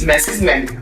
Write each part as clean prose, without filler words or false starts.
Mercy's menu.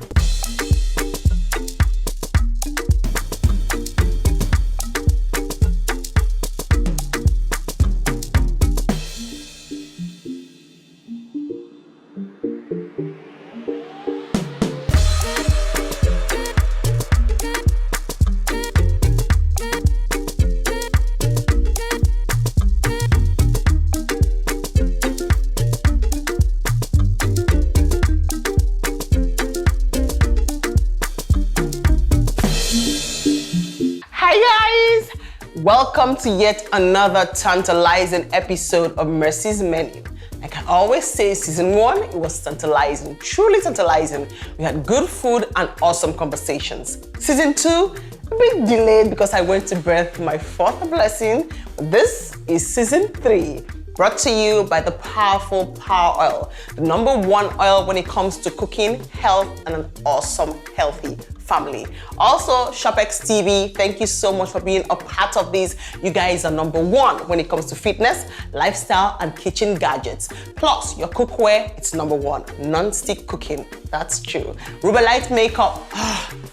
Welcome to yet another tantalizing episode of Mercy's Menu. Like I always say, season 1, it was tantalizing, truly tantalizing. We had good food and awesome conversations. Season 2, a bit delayed because I went to birth my 4th blessing. This is season 3, brought to you by the powerful Power Oil, the #1 oil when it comes to cooking, health, and an awesome, healthy family. Also, ShopX TV, thank you so much for being a part of this. You guys are #1 when it comes to fitness, lifestyle, and kitchen gadgets. Plus, your cookware, it's #1. Non-stick cooking, that's true. Rubelite makeup,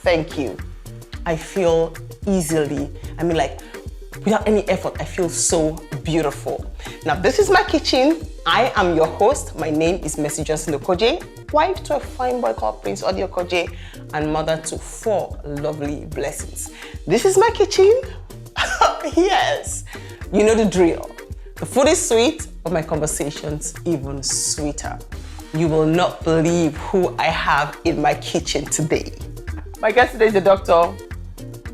thank you. I feel easily, without any effort, I feel so beautiful. Now, this is my kitchen. I am your host. My name is Mercy Johnson Okoje, wife to a fine boy called Prince Odi Okoje, and mother to 4 lovely blessings. This is my kitchen. Yes, you know the drill. The food is sweet, but my conversations even sweeter. You will not believe who I have in my kitchen today. My guest today is the doctor.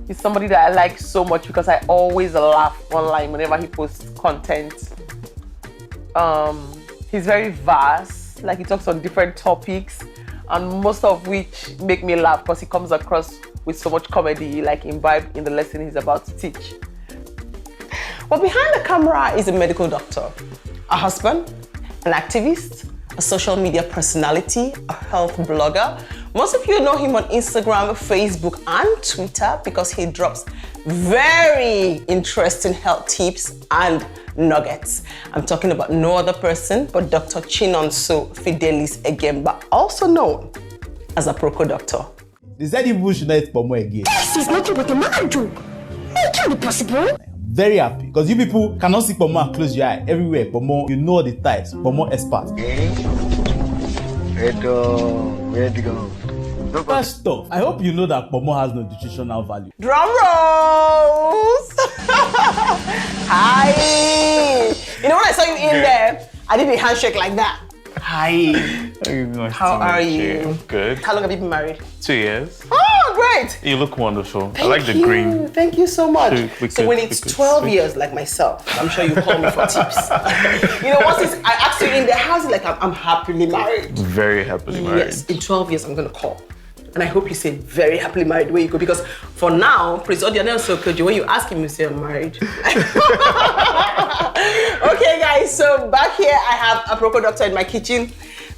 He's somebody that I like so much because I always laugh online whenever he posts content. He's very vast, like he talks on different topics, and most of which make me laugh because he comes across with so much comedy, like imbibed in the lesson he's about to teach. Well, behind the camera is a medical doctor, a husband, an activist, a social media personality, a health blogger. Most of you know him on Instagram, Facebook, and Twitter because he drops very interesting health tips and nuggets. I'm talking about no other person but Dr. Chinonso Fidelis Egemba, also known as Aproko Doctor. They said people should not eat pomo again. This is not what a man do. It can't be possible. Very happy because you people cannot see pomo and close your eye everywhere. Pomo, you know the types. Pomo expert. Where to go? First off, I hope you know that pomo has no nutritional value. Drum rolls! Hi! You know when I saw you in there, I did a handshake like that. Hi. How are you? Good. How long have you been married? 2 years. Oh, great! You look wonderful. Thank I like the you. green. Thank you so much. So when it's 12 years like myself, I'm sure you call me for tips. You know, once I asked you in the house, like I'm happily married. Very happily married. Yes, in 12 years I'm gonna call. And I hope you say very happily married where you go, because for now, Prince Odiana Sokoji, when you ask him, you say I'm married. Okay, guys, so back here I have Aproko Doctor in my kitchen.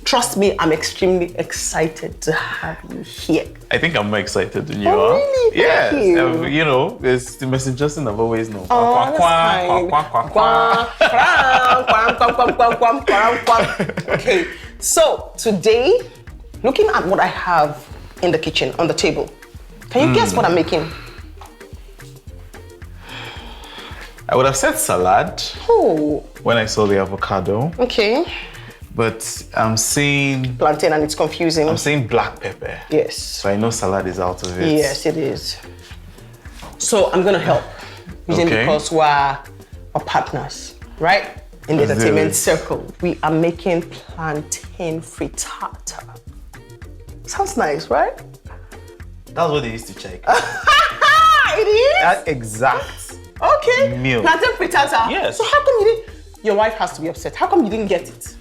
Trust me, I'm extremely excited to have you here. I think I'm more excited than you Oh, are. really? Yes. Thank you. You know, it's the Mercy Johnson I've always known. Oh, that's fine. Okay, so today, looking at what I have in the kitchen, on the table, can you guess what I'm making? I would have said salad Oh, when I saw the avocado, okay. but I'm seeing Plantain, and it's confusing. I'm saying black pepper. Yes. So I know salad is out of it. Yes, it is. So I'm gonna help, because we're partners, right? In the Let's do entertainment it. circle. We are making plantain frittata. Sounds nice, right? That's what they used to check. It is? That exact Okay. meal. Plantain frittata? Yes. So how come you didn't? Your wife has to be upset. How come you didn't get it?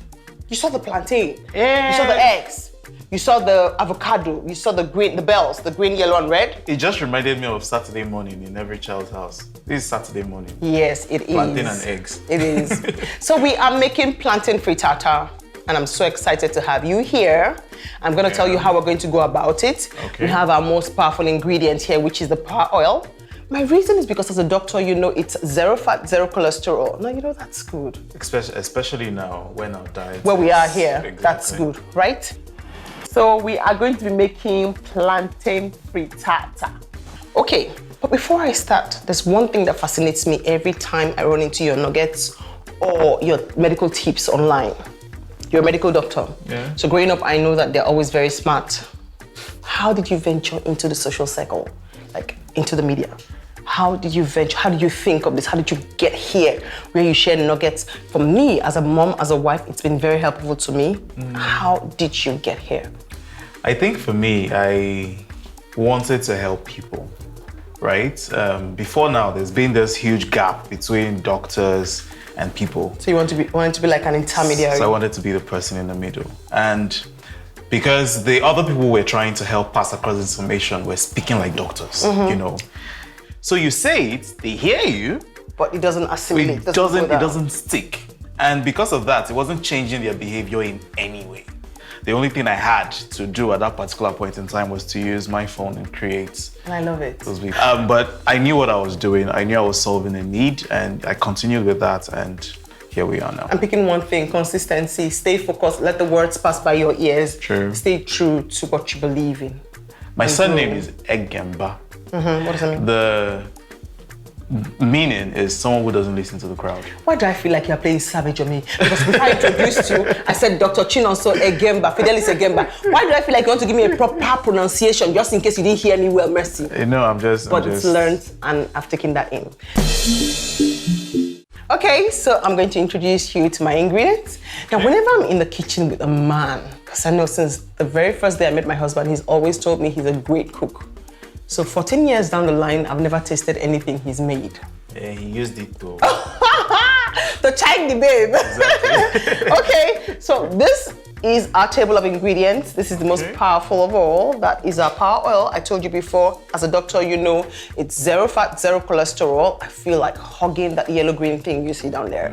You saw the plantain. You saw the eggs. You saw the avocado. You saw the green, the bells, the green, yellow, and red. It just reminded me of Saturday morning in every child's house. This is Saturday morning. Yes, it is. Plantain and eggs. It is. So we are making plantain frittata, and I'm so excited to have you here. I'm going to tell you how we're going to go about it. Okay. We have our most powerful ingredient here, which is the power oil. My reason is because as a doctor, you know, it's 0 fat, 0 cholesterol. Now, you know, that's good. Especially now when our diet Where we is- are here, Exactly. that's good, right? So we are going to be making plantain frittata. Okay, but before I start, there's one thing that fascinates me every time I run into your nuggets or your medical tips online. You're a medical doctor. Yeah. So growing up, I know that they're always very smart. How did you venture into the social circle, like into the media? How did you venture? How did you think of this? How did you get here where you share nuggets? For me, as a mom, as a wife, it's been very helpful to me. How did you get here? I think for me, I wanted to help people, right? Before now, there's been this huge gap between doctors and people. So you wanted to be like an intermediary? So I wanted to be the person in the middle. And because the other people were trying to help pass across information were speaking like doctors, you know. So you say it, they hear you, But it doesn't assimilate. it doesn't stick. And because of that, it wasn't changing their behavior in any way. The only thing I had to do at that particular point in time was to use my phone and create And I love it. those videos. But I knew what I was doing. I knew I was solving a need, and I continued with that, and here we are now. I'm picking one thing: consistency. Stay focused. Let the words pass by your ears. True. Stay true to what you believe in. My surname is Egemba. What does that mean? The meaning is someone who doesn't listen to the crowd. Why do I feel like you're playing savage on me? Because before I introduced you, I said Dr. Chinonso Egemba, Fidelis Egemba. Why do I feel like you want to give me a proper pronunciation just in case you didn't hear me well, mercy? No, I'm just... It's learned and I've taken that in. Okay, so I'm going to introduce you to my ingredients. Now, whenever I'm in the kitchen with a man, because I know since the very first day I met my husband, he's always told me he's a great cook. So 14 years down the line, I've never tasted anything he's made. He used it to... To check the babe. Exactly. Okay, so this is our table of ingredients. This is the most powerful of all. That is our power oil. I told you before, as a doctor, you know, it's 0 fat, 0 cholesterol. I feel like hugging that yellow-green thing you see down there.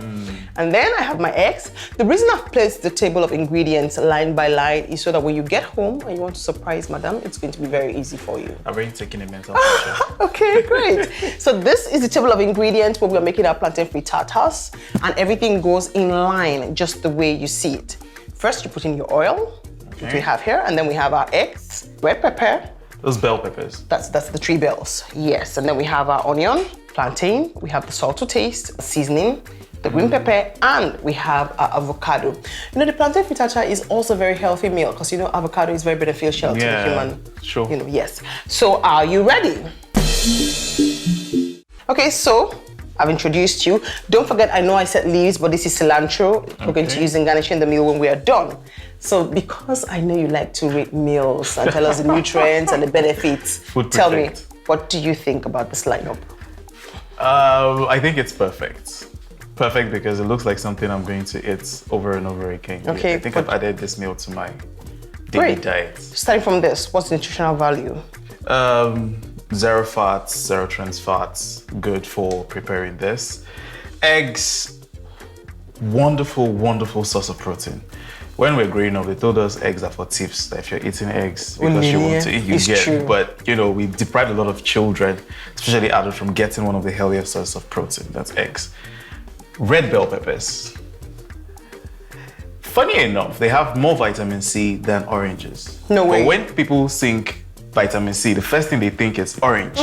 And then I have my eggs. The reason I've placed the table of ingredients line by line is so that when you get home and you want to surprise madam, it's going to be very easy for you. I've already taken a mental picture. Okay, great. So this is the table of ingredients where we're making our plantain frittatas, and everything goes in line just the way you see it. First, you put in your oil, which we have here, and then we have our eggs, red pepper. Those bell peppers. That's the 3 bells, yes. And then we have our onion, plantain, we have the salt to taste, seasoning, the green pepper, and we have our avocado. You know, the plantain frittata is also a very healthy meal because, you know, avocado is very beneficial to the human. Sure. You know, yes. So are you ready? Okay, so I've introduced you. Don't forget, I know I said leaves, but this is cilantro. We're going to use in garnishing the meal when we are done. So because I know you like to rate meals and tell us the nutrients and the benefits, tell me, what do you think about this lineup? I think it's perfect. Perfect because it looks like something I'm going to eat over and over again. Okay. I think I've added this meal to my daily diet. Starting from this, what's the nutritional value? 0 fats, 0 trans fats, good for preparing this. Eggs, wonderful, wonderful source of protein. When we're growing up, they told us eggs are for tips, that if you're eating eggs because you want to eat, you get. True. But, you know, we deprived a lot of children, especially adults, from getting one of the healthiest sources of protein, that's eggs. Red bell peppers. Funny enough, they have more vitamin C than oranges. No way. But when people think vitamin C, the first thing they think is orange.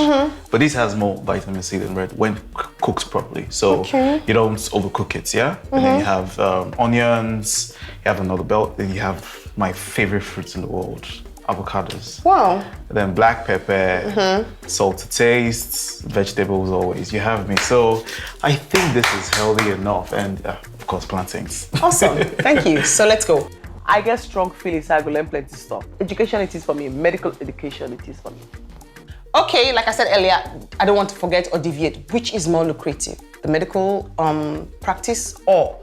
But this has more vitamin C than red when cooked properly. So you don't overcook it, yeah? And then you have onions, you have another bell, then you have my favorite fruits in the world, avocados. Wow. And then black pepper, salt to taste, vegetables always, you have me. So I think this is healthy enough, and of course plantains. Awesome, thank you. So let's go. I get strong feelings, I go learn plenty stuff. Education it is for me, medical education it is for me. Okay, like I said earlier, I don't want to forget or deviate. Which is more lucrative, the medical practice or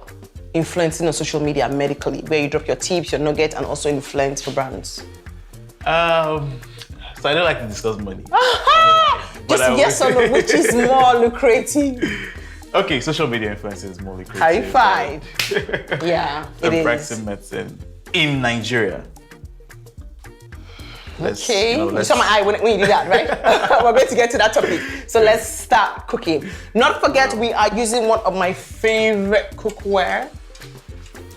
influencing on social media medically, where you drop your tips, your nuggets, and also influence for brands? So I don't like to discuss money. Just yes or no, which is more lucrative? Okay, social media influence is more lucrative. High five. Yeah, it is. Practicing medicine in Nigeria. Okay, you saw my eye when you did that, right? We're going to get to that topic. So let's start cooking. Not forget, we are using one of my favorite cookware.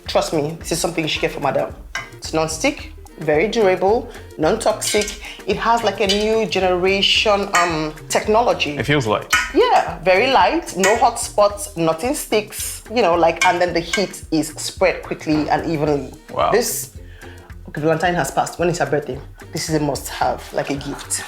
Trust me, this is something you should get for madam. It's non-stick, very durable, non-toxic. It has like a new generation technology. It feels light. Yeah, very light, no hot spots, nothing sticks, you know, like, and then the heat is spread quickly and evenly. Wow. This, okay, Plantain has passed. When it's her birthday, this is a must-have, like a gift.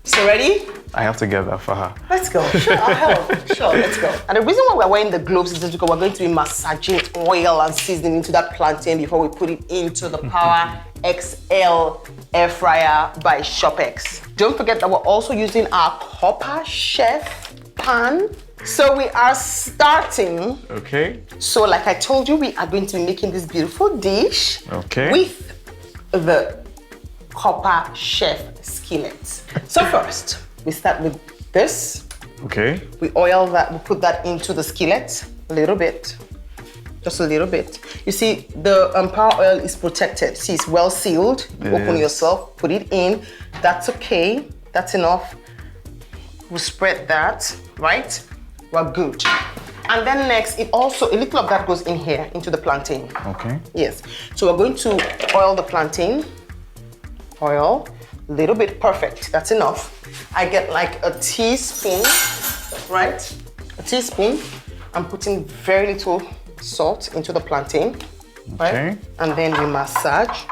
So ready? I have to get that for her. Let's go. Sure, I'll help. Sure, let's go. And the reason why we're wearing the gloves is just because we're going to be massaging oil and seasoning into that plantain before we put it into the Power XL air fryer by ShopX. Don't forget that we're also using our copper chef pan. So we are starting. Okay. So like I told you, we are going to be making this beautiful dish with the copper chef skillet. So first, we start with this. Okay. We oil that, we put that into the skillet a little bit, just a little bit. You see, the power oil is protected. See, it's well sealed. You open yourself, put it in. That's okay. That's enough. We spread that, right? We're good. And then next, it also, a little of that goes in here, into the plantain. Okay. Yes. So we're going to oil the plantain. Oil, a little bit, perfect. That's enough. I get like a teaspoon, right? A teaspoon. I'm putting very little salt into the plantain, right? And then we massage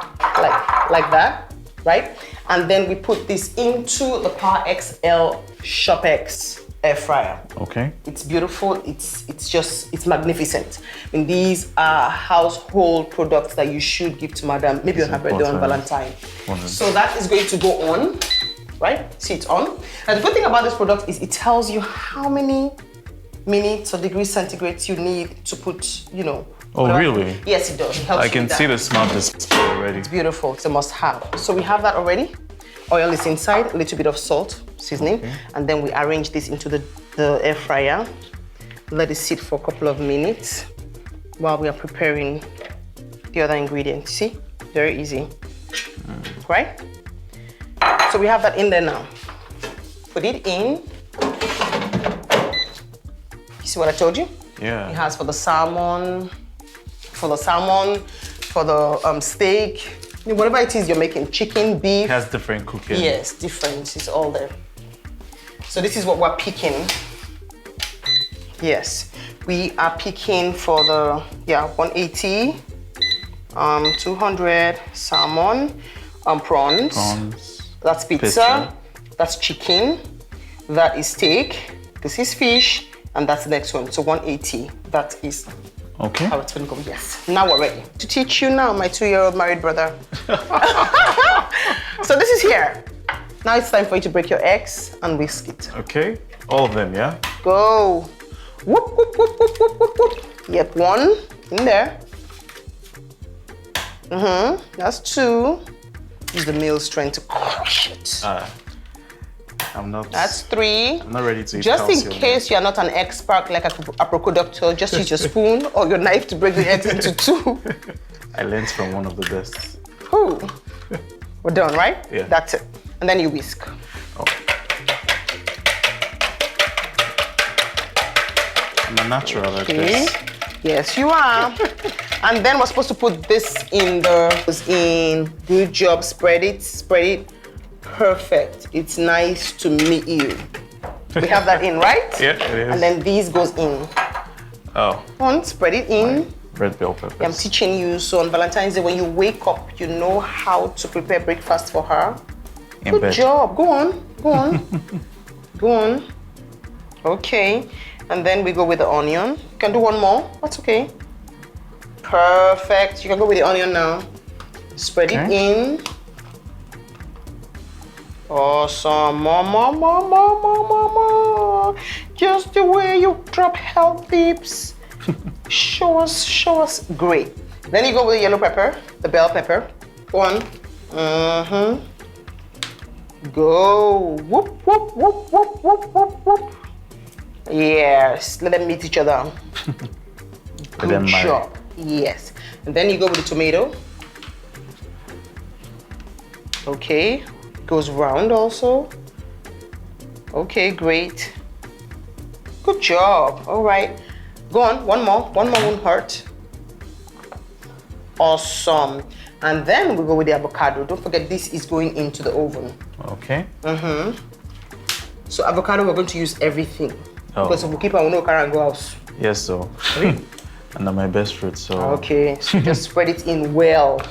like that, right? And then we put this into the Power XL ShopX air fryer. Okay. It's beautiful. It's magnificent. I mean, these are household products that you should give to madam, maybe on her birthday, on Valentine. So that is going to go on, right? See, it's on. And the good thing about this product is it tells you how many minutes or degrees centigrade you need to put, you know. Oh, really? Yes, it does. It helps I can see the smart display already. It's beautiful. It's a must-have. So we have that already. Oil is inside, a little bit of salt, seasoning, and then we arrange this into the air fryer. Let it sit for a couple of minutes while we are preparing the other ingredients. See? Very easy. Right? So we have that in there now. Put it in. You see what I told you? Yeah. It has for the salmon, for the steak, whatever it is you're making, chicken, beef. It has different cooking. Yes, different. It's all there. So this is what we're picking. Yes, we are picking for the 180, 200 salmon, prawns. That's pizza. That's chicken. That is steak. This is fish, and that's the next one. So 180. That is. Okay. How it's gonna go, yes. Now we're ready to teach you now, my 2-year-old married brother. So this is here. Now it's time for you to break your eggs and whisk it. Okay. All of them, yeah? Go. Whoop, whoop, whoop, whoop, whoop, whoop, whoop. Yep, 1 in there. That's 2. Use the meal strength to crush it. I'm not. That's 3. I'm not ready to eat Just in calcium. case you're not an expert like Aproko Doctor, just use your spoon or your knife to break the eggs into 2. I learned from one of the best. Ooh. We're done, right? Yeah. That's it. And then you whisk. Oh. I'm a natural at this. Yes, you are. And then we're supposed to put this in Good job. Spread it. Spread it. Perfect. It's nice to meet you. We have that in, right? Yeah, it is. And then these goes in. Oh. One, spread it in. Red bell peppers. I'm teaching you. So on Valentine's Day, when you wake up, you know how to prepare breakfast for her. In Good bed. job. Go on. Go on. Go on. Okay. And then we go with the onion. You can do one more. That's okay. Perfect. You can go with the onion now. Spread it in. Awesome. More. Just the way you drop health tips. Show us. Great. Then you go with the yellow pepper, the bell pepper. Go on. Go. Whoop, whoop, whoop, whoop, whoop, whoop, whoop. Yes. Let them meet each other. Good job. Yes. And then you go with the tomato. Okay. Goes round also. Okay, great. Good job. All right. Go on. One more. One more won't hurt. Awesome. And then we go with the avocado. Don't forget, this is going into the oven. Okay. So avocado, we're going to use everything. Oh. Because if we keep our no car and go out. Yes, so. And they're my best fruit, so. Okay, so just spread it in well.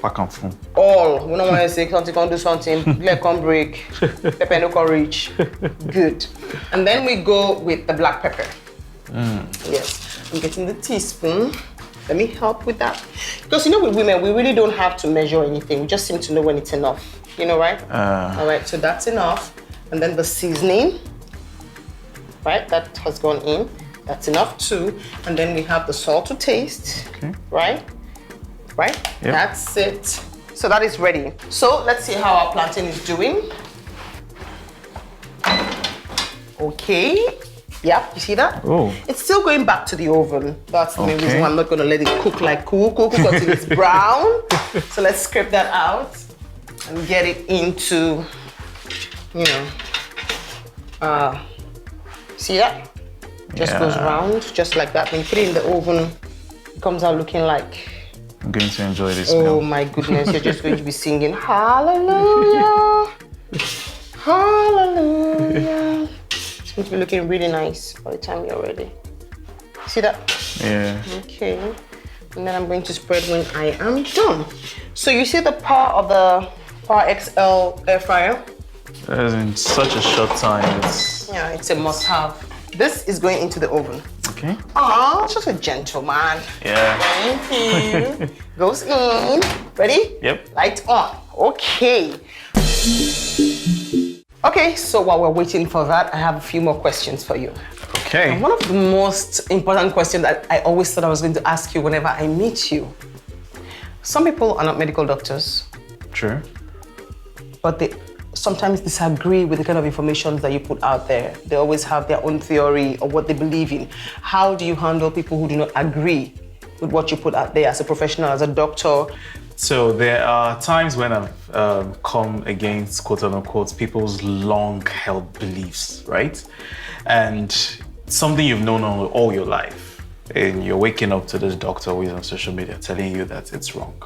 Back and forth. All. We don't want to say something, can't do something. Let come break. Pepper no courage. Good. And then we go with the black pepper. Yes. I'm getting the teaspoon. Let me help with that. Because you know, with women, we really don't have to measure anything. We just seem to know when it's enough. You know, right? All right, so that's enough. And then the seasoning. Right, that has gone in. That's enough too. And then we have the salt to taste. Okay. Right? Right? Yep. That's it. So that is ready. So let's see how our plantain is doing. Okay. Yep, you see that? Oh. It's still going back to the oven. That's the main Okay. reason why I'm not gonna let it cook like cook until it's brown. So let's scrape that out and get it into, you know, see that? Just goes round, just like that. When you put it in the oven, it comes out looking like, I'm going to enjoy this oh meal. my goodness, you're just going to be singing hallelujah, hallelujah. It's going to be looking really nice by the time you're ready. See that? Yeah. Okay. And then I'm going to spread when I am done. So you see the power of the Power XL air fryer? That's in such a short time. Yeah, it's a must-have. This is going into the oven. Okay. Oh, such a gentleman. Yeah. Thank you. Goes in. Ready? Yep. Light on. Okay. Okay, so while we're waiting for that, I have a few more questions for you. Okay. One of the most important questions that I always thought I was going to ask you whenever I meet you. Some people are not medical doctors, True. but they sometimes disagree with the kind of information that you put out there. They always have their own theory of what they believe in. How do you handle people who do not agree with what you put out there as a professional, as a doctor? So there are times when I've come against, quote unquote, people's long-held beliefs, right? And something you've known all your life, and you're waking up to this doctor who is on social media telling you that it's wrong.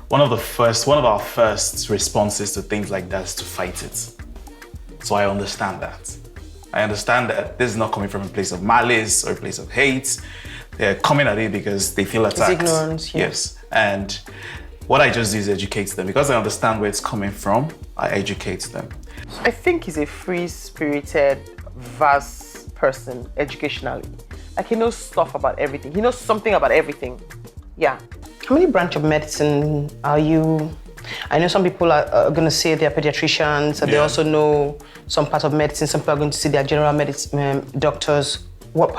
One of our first responses to things like that is to fight it. So I understand that. I understand that this is not coming from a place of malice or a place of hate. They're coming at it because they feel attacked. It's ignorance, yeah. Yes. And what I just do is educate them. Because I understand where it's coming from, I educate them. I think he's a free-spirited, vast person educationally. Like he knows stuff about everything. He knows something about everything. Yeah. How many branch of medicine are you? I know some people are going to say they're pediatricians, and they also know some part of medicine. Some people are going to say they're general medicine doctors. What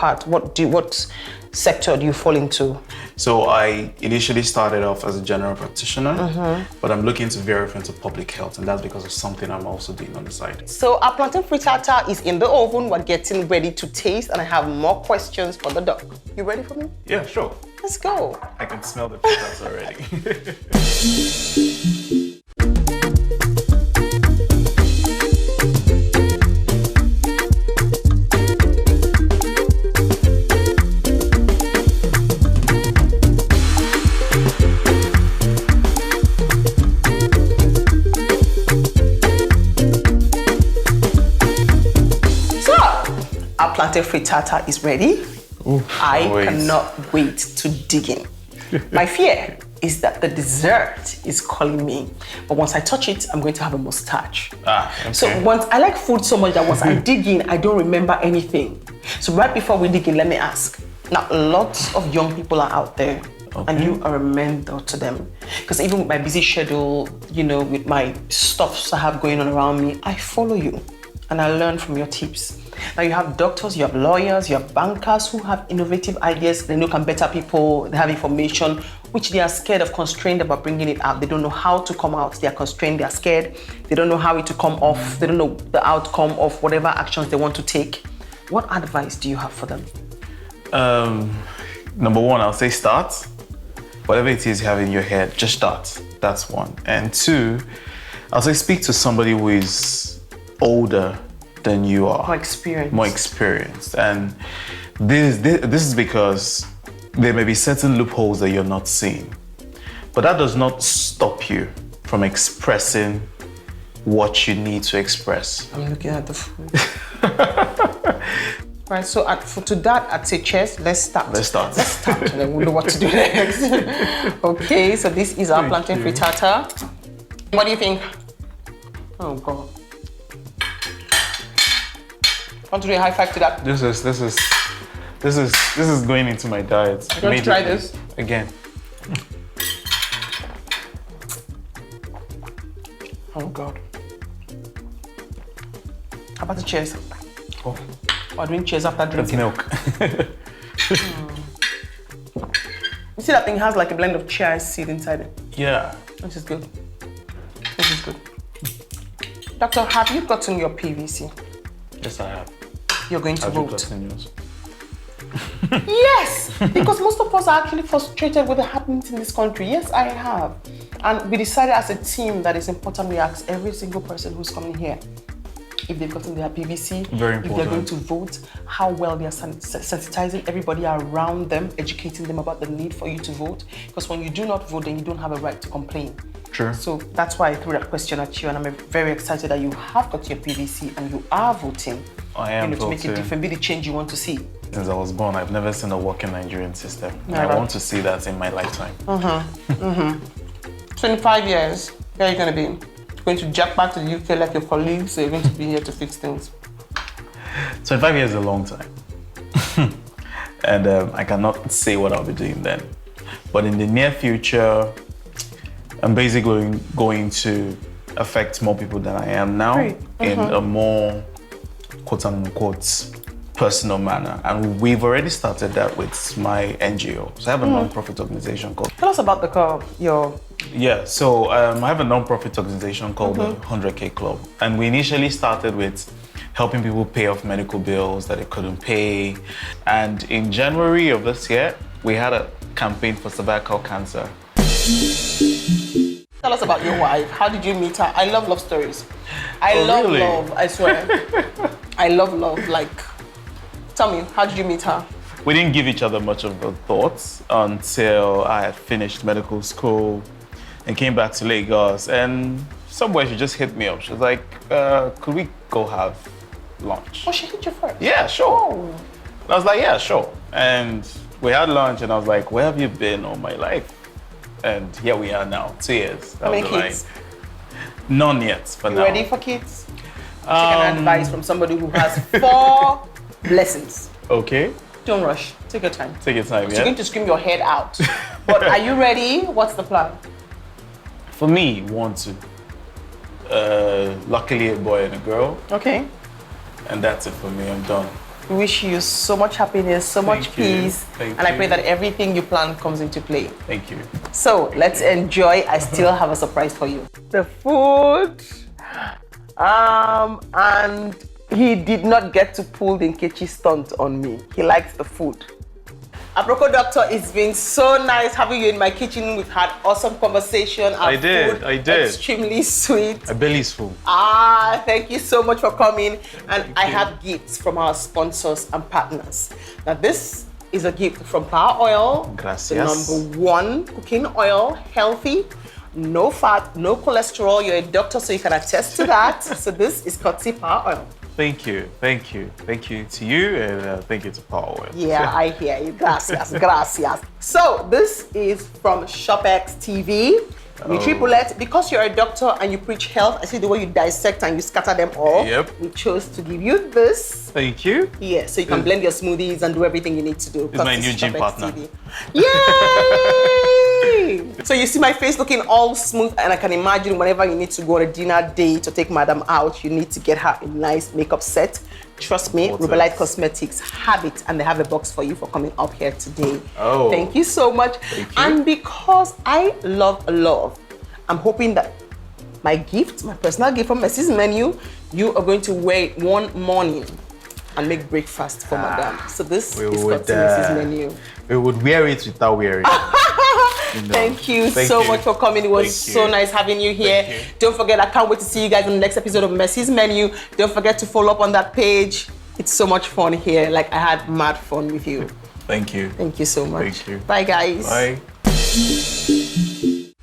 sector do you fall into? So I initially started off as a general practitioner, but I'm looking to veer off into public health, and that's because of something I'm also doing on the side. So our plantain frittata is in the oven. We're getting ready to taste, and I have more questions for the doc. You ready for me? Yeah, sure. Let's go. I can smell the potatoes already. So our plantain frittata is ready. I wait. cannot wait to dig in. My fear is that the dessert is calling me, but once I touch it, I'm going to have a mustache. Okay. So once I like food so much that once I dig in, I don't remember anything. So right before we dig in, let me ask. Now, lots of young people are out there, and you are a mentor to them. Because even with my busy schedule, you know, with my stuffs I have going on around me, I follow you, and I learn from your tips. Now you have doctors, you have lawyers, you have bankers who have innovative ideas. They know can better people, they have information which they are scared of, constrained about bringing it out. They don't know how to come out, they are constrained, they are scared. They don't know how it to come off. They don't know the outcome of whatever actions they want to take. What advice do you have for them? Number one, I'll say start. Whatever it is you have in your head, just start. That's one. And two, I'll say speak to somebody who is older than you are. More experience. More experienced. And this is because there may be certain loopholes that you're not seeing. But that does not stop you from expressing what you need to express. I'm looking at the food. Right, so to that, I'd say cheers. Let's start. Let's start. And then we'll know what to do next. Okay, so this is our plantain frittata. What do you think? Oh God. Want to do a high five to that? This is going into my diet. You want to try this? Again. Oh God. How about the cheers? Oh, Or doing cheers after that's drinking? milk. You see that thing has like a blend of chia seed inside it. Yeah. This is good. This is good. Doctor, have you gotten your PVC? Yes, I have. You're going to Have you vote? gotten yours? Yes, because most of us are actually frustrated with the happenings in this country. Yes, I have. And we decided as a team that it's important we ask every single person who's coming here if they've gotten their PVC, Very if they're important. going to vote, how well they are sensitizing everybody around them, educating them about the need for you to vote. Because when you do not vote, then you don't have a right to complain. Sure. So that's why I threw that question at you, and I'm very excited that you have got your PVC and you are voting. I am to make a voting. difference, be the change you want to see. Since I was born, I've never seen a working Nigerian system. And Never. I want to see that in my lifetime. 25 years, where are you going to be? Going to jack back to the UK like your colleagues, so you're going to be here to fix things. 25 years is a long time. And I cannot say what I'll be doing then. But in the near future, I'm basically going to affect more people than I am now in a more quote-unquote personal manner. And we've already started that with my NGO. So I have a non-profit organization called... Tell us about your... Yeah, so I have a non-profit organization called the 100K Club. And we initially started with helping people pay off medical bills that they couldn't pay. And in January of this year, we had a campaign for cervical cancer. Tell us about your wife. How did you meet her? I love love stories. I Oh, love really? love, I swear. I love love. Like, tell me, how did you meet her? We didn't give each other much of a thought until I had finished medical school and came back to Lagos. And somewhere she just hit me up. She was like, could we go have lunch? Oh, she hit you first? Yeah, sure. Oh. And I was like, yeah, sure. And we had lunch and I was like, where have you been all my life? And here we are now, 2 years. How many kids? None yet for You now. ready for kids? Take an advice from somebody who has 4 blessings. Okay, Don't rush. Take your time. take your time, You're going yeah? to scream your head out. But are you ready? What's the plan? For me, want to. Luckily a boy and a girl, Okay. and that's it for me, I'm done. We wish you so much happiness, so much Thank you. peace. Thank and I you. pray that everything you plan comes into play. Thank you. So let's enjoy. I still have a surprise for you. The food, and he did not get to pull the Nkechi stunt on me. He likes the food. Aproko Doctor, it's been so nice having you in my kitchen. We've had awesome conversation. Our I did, food I did. Extremely sweet. My belly's full. Thank you so much for coming. And I have gifts from our sponsors and partners. Now this is a gift from Power Oil. Gracias. The #1 cooking oil, healthy, no fat, no cholesterol. You're a doctor, so you can attest to that. So this is courtesy Power Oil. Thank you, thank you. Thank you to you, and thank you to Power Oil. Yeah, I hear you. Gracias, gracias. So this is from ShopX TV. Nutri-Bullet, because you're a doctor and you preach health, I see the way you dissect and you scatter them all. Yep. We chose to give you this. Thank you. Yeah, so you can blend your smoothies and do everything you need to do. It's my Because new gym ShopX partner. TV. Yay! So you see my face looking all smooth, and I can imagine whenever you need to go on a dinner date to take madam out, you need to get her a nice makeup set. Trust me, Important. Rubelite Cosmetics have it, and they have a box for you for coming up here today. Oh. Thank you so much. Thank you. And because I love, I'm hoping that my gift, my personal gift from Mrs. Menu, you are going to wear it one morning and make breakfast for madam. So this We is would, got to Mrs. Menu. We would wear it without wearing it. Thank you Thank so you. much for coming. It was Thank so you. nice having you here. Thank you. Don't forget, I can't wait to see you guys in the next episode of Mrs. Menu. Don't forget to follow up on that page. It's so much fun here. Like, I had mad fun with you. Thank you. Thank you so much. Thank you. Bye, guys. Bye.